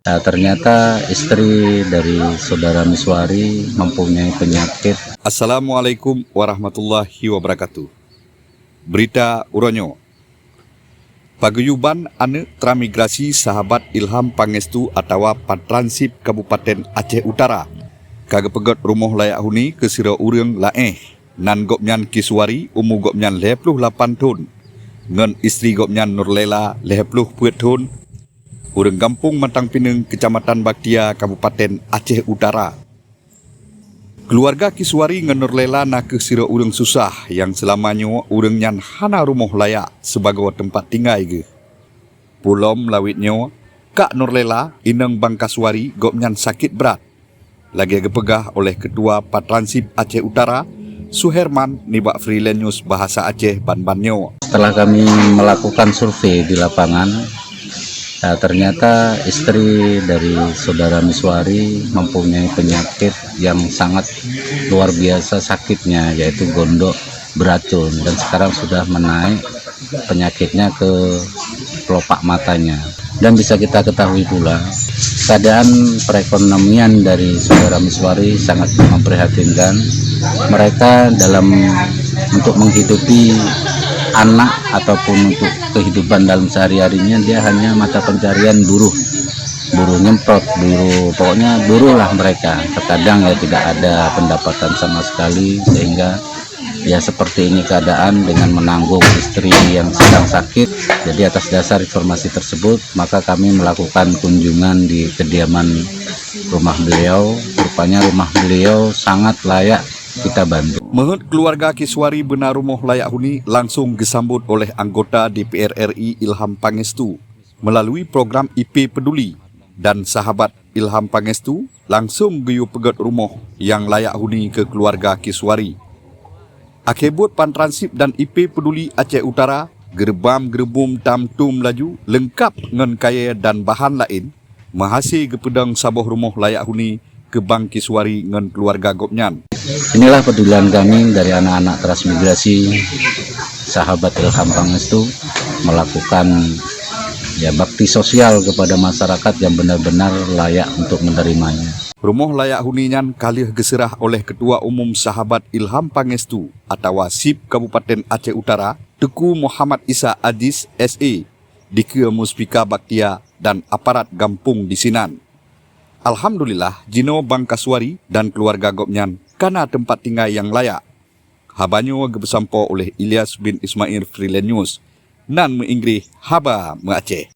Nah, ternyata istri dari saudara Miswari mempunyai penyakit. Assalamualaikum warahmatullahi wabarakatuh. Berita Uronyo. Paguyuban ane transmigrasi sahabat Ilham Pangestu atau Patransip Kabupaten Aceh Utara kagepegot rumah layak huni ke sira urang laeh nan gopnyan Kiswari umu gopnyan 58 tahun ngan istri gopnyan Nurlela 50 tahun urang kampung Matang Pineng Kecamatan Baktia Kabupaten Aceh Utara. Keluarga Kiswari ngan Nurlela nak ke sira urang susah yang selamanya urang nyan hana rumah layak sebagai tempat tinggal ge. Pulom lawitnya Kak Nurlela inang Bangkaswari gopnyan sakit berat. Lagi gepegah oleh Ketua Patransip Aceh Utara Suherman nibak Freelance News Bahasa Aceh Banbanyo. Setelah kami melakukan survei di lapangan, ternyata istri dari saudara Miswari mempunyai penyakit yang sangat luar biasa sakitnya, yaitu gondok beracun, dan sekarang sudah menaik penyakitnya ke kelopak matanya. Dan bisa kita ketahui pula keadaan perekonomian dari saudara Miswari sangat memprihatinkan. Mereka untuk menghidupi anak ataupun untuk kehidupan dalam sehari-harinya, dia hanya mata pencarian buruh nyemprot, pokoknya buruh lah mereka. Terkadang ya tidak ada pendapatan sama sekali, sehingga ya seperti ini keadaan dengan menanggung istri yang sedang sakit. Jadi atas dasar informasi tersebut, maka kami melakukan kunjungan di kediaman rumah beliau. Rupanya rumah beliau sangat layak kita bantu. Menurut keluarga Kiswari benar rumah layak huni langsung disambut oleh anggota DPR RI Ilham Pangestu melalui program IP Peduli, dan sahabat Ilham Pangestu langsung guyup pegot rumah yang layak huni ke keluarga Kiswari. Akibat Patransip dan IP Peduli Aceh Utara gerbam-gerbum tamtum laju lengkap ngan kaya dan bahan lain mahasi gepedang sabuh rumah layak huni ke Bang Kiswari ngan keluarga gopnyan. Inilah pedulian kami dari anak-anak transmigrasi sahabat Ilham Pangestu melakukan bakti sosial kepada masyarakat yang benar-benar layak untuk menerimanya. Rumah layak huninyan kalih geserah oleh Ketua Umum Sahabat Ilham Pangestu atau SIP Kabupaten Aceh Utara, Teku Muhammad Isa Aziz SE, Dikir Muspika Baktia dan aparat Gampung di Sinan. Alhamdulillah, Jino Bangkaswari dan keluarga gopnyan karena tempat tinggal yang layak. Habanyo gebesampo oleh Ilyas bin Ismail Freelance News, nan menginggris haba Aceh.